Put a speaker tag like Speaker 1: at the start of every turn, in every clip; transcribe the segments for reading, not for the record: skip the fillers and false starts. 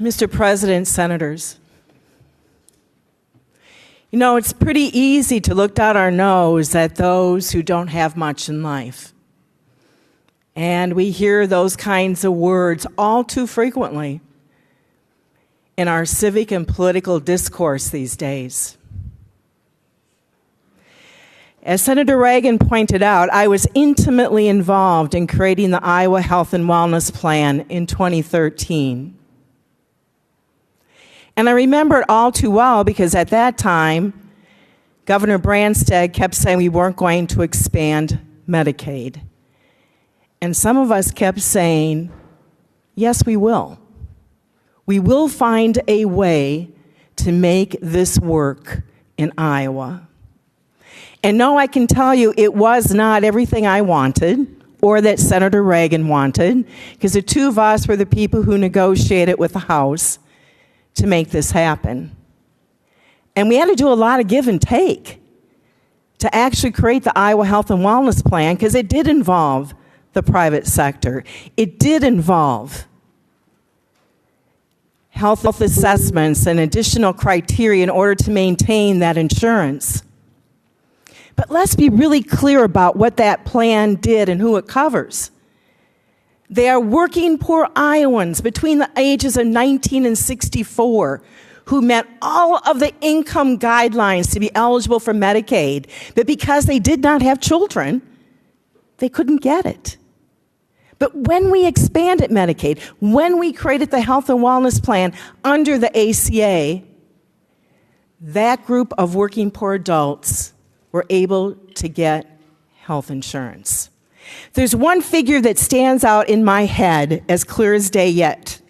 Speaker 1: Mr. President, Senators, you know, it's pretty easy to look down our nose at those who don't have much in life. And we hear those kinds of words all too frequently in our civic and political discourse these days. As Senator Reagan pointed out, I was intimately involved in creating the Iowa Health and Wellness Plan in 2013. And I remember it all too well because at that time, Governor Branstad kept saying we weren't going to expand Medicaid. And some of us kept saying, yes, we will. We will find a way to make this work in Iowa. And no, I can tell you it was not everything I wanted or that Senator Reagan wanted, because the two of us were the people who negotiated with the House to make this happen. And we had to do a lot of give and take to actually create the Iowa Health and Wellness Plan, because it did involve the private sector. It did involve health assessments and additional criteria in order to maintain that insurance. But let's be really clear about what that plan did and who it covers. They are working poor Iowans between the ages of 19 and 64 who met all of the income guidelines to be eligible for Medicaid, but because they did not have children, they couldn't get it. But when we expanded Medicaid, when we created the Health and Wellness Plan under the ACA, that group of working poor adults were able to get health insurance. There's one figure that stands out in my head as clear as day yet,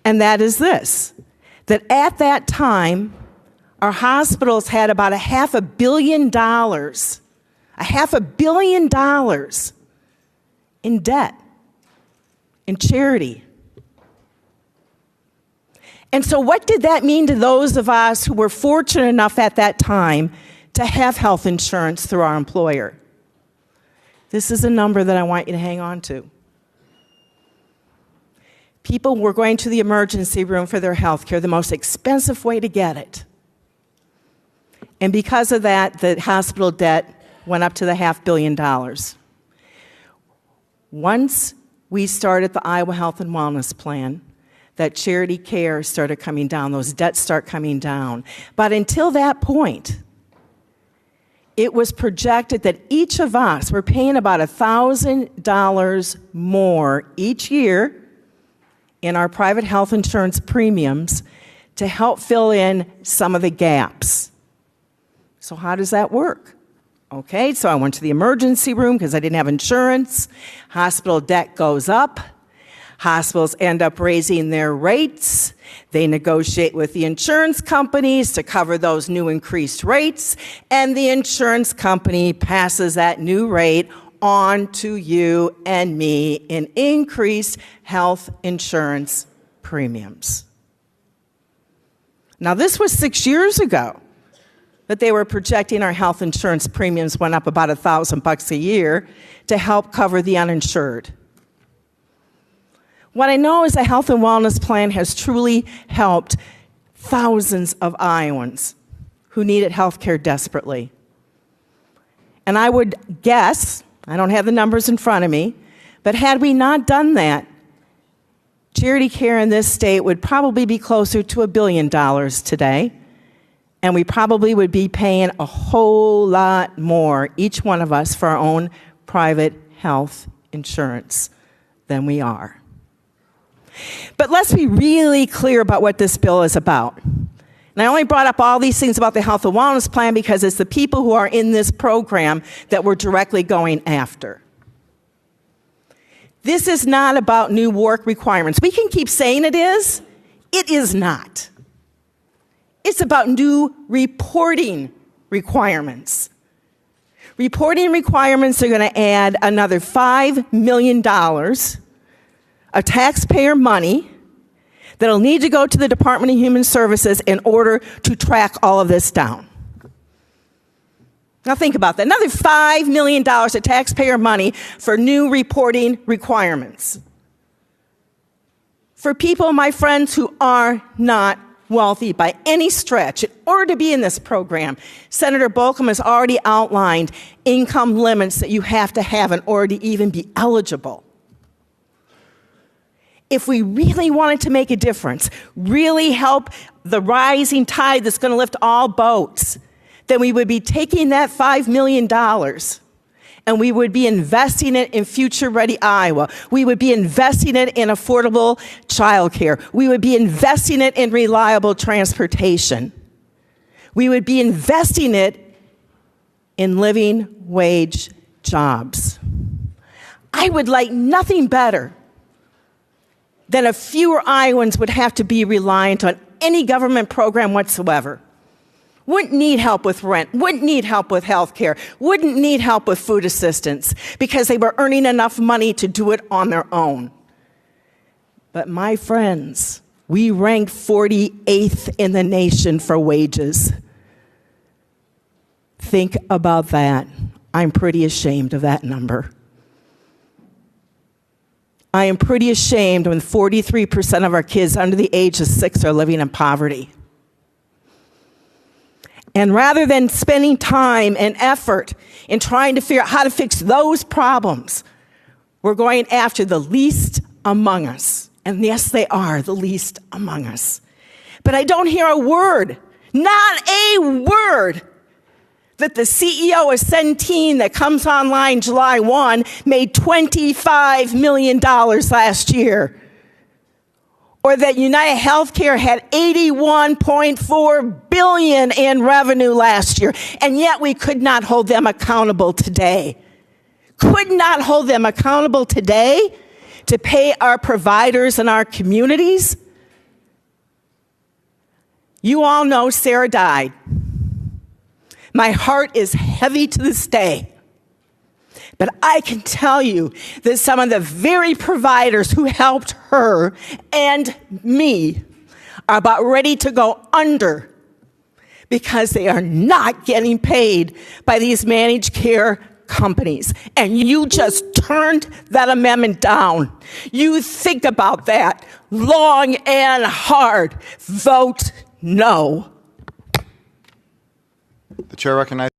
Speaker 1: and that is this, that at that time, our hospitals had about $500 million in debt, in charity. And so what did that mean to those of us who were fortunate enough at that time to have health insurance through our employer? This is a number that I want you to hang on to. People were going to the emergency room for their health care, the most expensive way to get it. And because of that, the hospital debt went up to the $500 million. Once we started the Iowa Health and Wellness Plan, that charity care started coming down, those debts start coming down. But until that point, it was projected that each of us were paying about $1,000 more each year in our private health insurance premiums to help fill in some of the gaps. So how does that work? Okay, so I went to the emergency room because I didn't have insurance. Hospital debt goes up. Hospitals end up raising their rates. They negotiate with the insurance companies to cover those new increased rates, and the insurance company passes that new rate on to you and me in increased health insurance premiums. Now, this was 6 years ago that they were projecting our health insurance premiums went up about $1,000 a year to help cover the uninsured. What I know is the Health and Wellness Plan has truly helped thousands of Iowans who needed health care desperately. And I would guess, I don't have the numbers in front of me, but had we not done that, charity care in this state would probably be closer to $1 billion today, and we probably would be paying a whole lot more, each one of us, for our own private health insurance than we are. But let's be really clear about what this bill is about. And I only brought up all these things about the Health and Wellness Plan because it's the people who are in this program that we're directly going after. This is not about new work requirements. We can keep saying it is. It is not. It's about new reporting requirements. Reporting requirements are going to add another $5 million of taxpayer money that'll need to go to the Department of Human Services in order to track all of this down. Now think about that. Another $5 million of taxpayer money for new reporting requirements. For people, my friends, who are not wealthy by any stretch, in order to be in this program, Senator Jochum has already outlined income limits that you have to have in order to even be eligible. If we really wanted to make a difference, really help the rising tide that's going to lift all boats, then we would be taking that $5 million and we would be investing it in future-ready Iowa. We would be investing it in affordable childcare. We would be investing it in reliable transportation. We would be investing it in living wage jobs. I would like nothing better than if fewer Iowans would have to be reliant on any government program whatsoever. Wouldn't need help with rent, wouldn't need help with health care, wouldn't need help with food assistance because they were earning enough money to do it on their own. But my friends, we ranked 48th in the nation for wages. Think about that. I'm pretty ashamed of that number. I am pretty ashamed when 43% of our kids under the age of 6 are living in poverty. And rather than spending time and effort in trying to figure out how to fix those problems, we're going after the least among us. And yes, they are the least among us. But I don't hear a word, not a word, that the CEO of Centene that comes online July 1 made $25 million last year. Or that United Healthcare had $81.4 billion in revenue last year. And yet we could not hold them accountable today. Could not hold them accountable today to pay our providers and our communities. You all know Sarah died. My heart is heavy to this day. But I can tell you that some of the very providers who helped her and me are about ready to go under because they are not getting paid by these managed care companies. And you just turned that amendment down. You think about that long and hard. Vote no.
Speaker 2: The chair recognizes